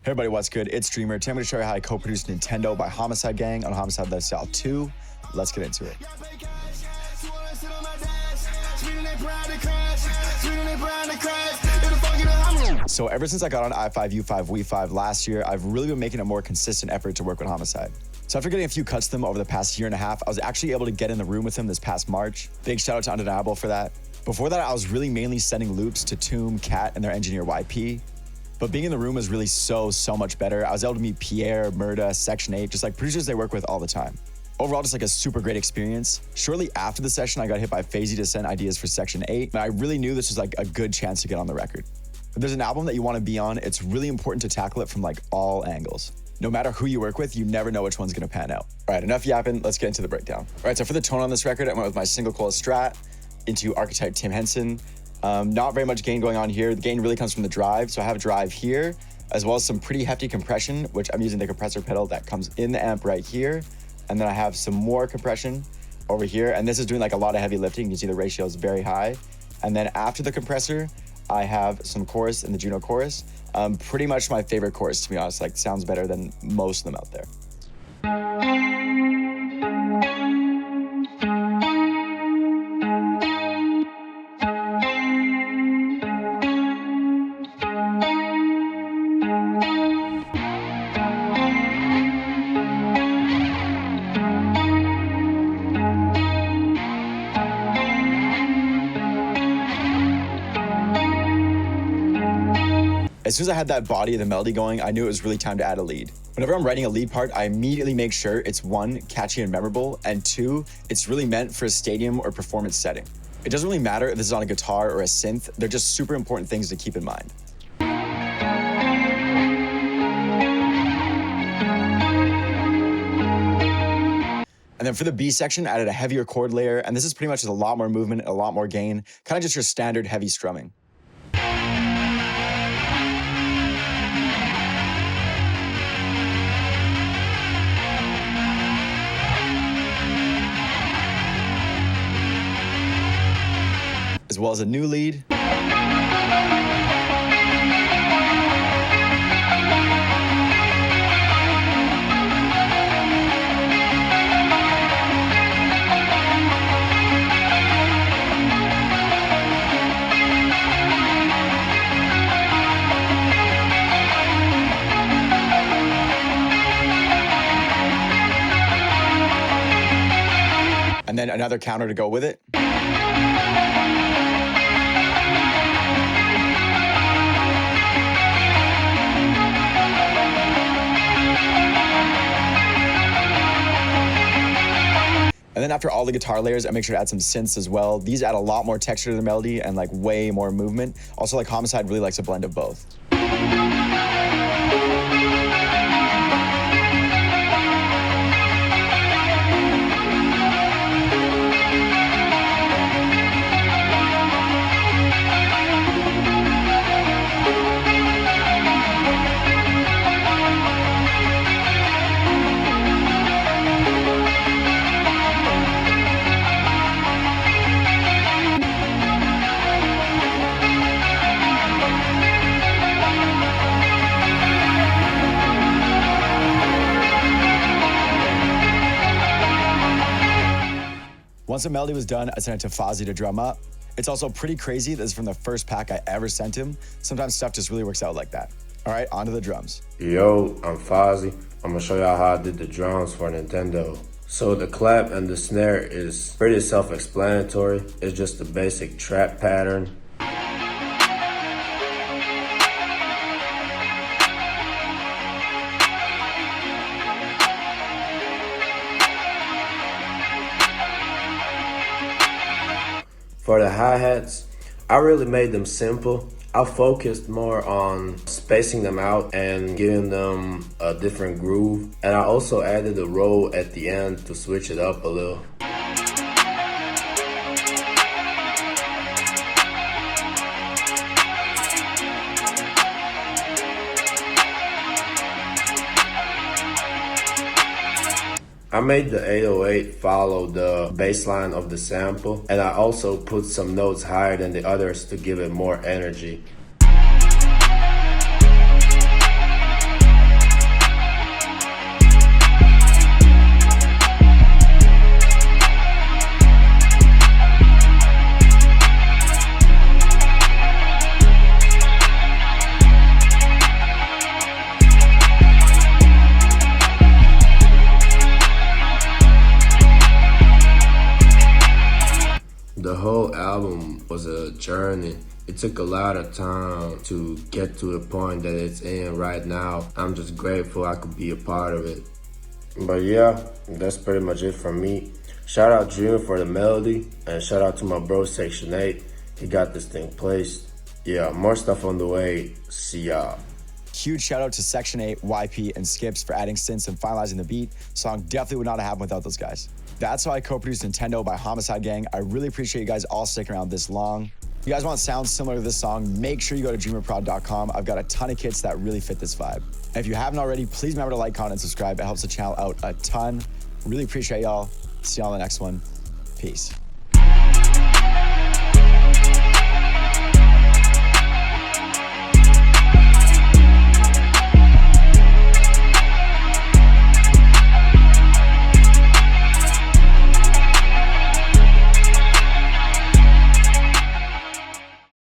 Hey everybody, what's good? It's DREAMR. Today I'm going to show you how I co-produced NINTEND0 by Homixide Gang on Homixide Lifestyle 2. Let's get into it. So ever since I got on I5, U5, We5 last year, I've really been making a more consistent effort to work with Homixide. So after getting a few cuts to them over the past year and a half, I was actually able to get in the room with him this past March. Big shout out to Undeniable for that. Before that, I was really mainly sending loops to Tomb, Cat, and their engineer YP. But being in the room was really so much better. I was able to meet Pierre, Murda, Section 8, just like producers they work with all the time. Overall, just like a super great experience. Shortly after the session, I got hit by Fazy to send ideas for Section 8, and I really knew this was like a good chance to get on the record. If there's an album that you want to be on, it's really important to tackle it from like all angles. No matter who you work with, you never know which one's gonna pan out. All right, enough yapping, let's get into the breakdown. All right, so for the tone on this record, I went with my single coil Strat into archetype Tim Henson. Not very much gain going on here. The gain really comes from the drive. So I have a drive here, as well as some pretty hefty compression, which I'm using the compressor pedal that comes in the amp right here. And then I have some more compression over here. And this is doing like a lot of heavy lifting. You can see the ratio is very high. And then after the compressor, I have some chorus in the Juno chorus. Pretty much my favorite chorus, to be honest. Like, sounds better than most of them out there. As soon as I had that body of the melody going, I knew it was really time to add a lead. Whenever I'm writing a lead part, I immediately make sure it's one, catchy and memorable, and two, it's really meant for a stadium or performance setting. It doesn't really matter if this is on a guitar or a synth, they're just super important things to keep in mind. And then for the B section, I added a heavier chord layer, and this is pretty much just a lot more movement, a lot more gain, kind of just your standard heavy strumming. As well as a new lead. And then another counter to go with it. And then after all the guitar layers, I make sure to add some synths as well. These add a lot more texture to the melody and like way more movement. Also, like Homixide really likes a blend of both. Once the melody was done, I sent it to Fazy to drum up. It's also pretty crazy. This is from the first pack I ever sent him. Sometimes stuff just really works out like that. All right, on to the drums. Yo, I'm Fazy. I'm gonna show y'all how I did the drums for Nintendo. So the clap and the snare is pretty self-explanatory. It's just the basic trap pattern. For the hi-hats, I really made them simple. I focused more on spacing them out and giving them a different groove. And I also added a roll at the end to switch it up a little. I made the 808 follow the bass line of the sample, and I also put some notes higher than the others to give it more energy. was a journey. It took a lot of time to get to the point that it's in right now. I'm just grateful I could be a part of it. But yeah, that's pretty much it from me. Shout out DREAMR for the melody, and shout out to my bro Section 8. He got this thing placed. Yeah, more stuff on the way. See y'all. Huge shout out to Section 8, YP, and Skips for adding synths and finalizing the beat. Song definitely would not have happened without those guys. That's how I co-produced NINTEND0 by Homixide Gang. I really appreciate you guys all sticking around this long. If you guys want sounds similar to this song, make sure you go to dreamerprod.com. I've got a ton of kits that really fit this vibe. And if you haven't already, please remember to like, comment, and subscribe. It helps the channel out a ton. Really appreciate y'all. See y'all in the next one. Peace.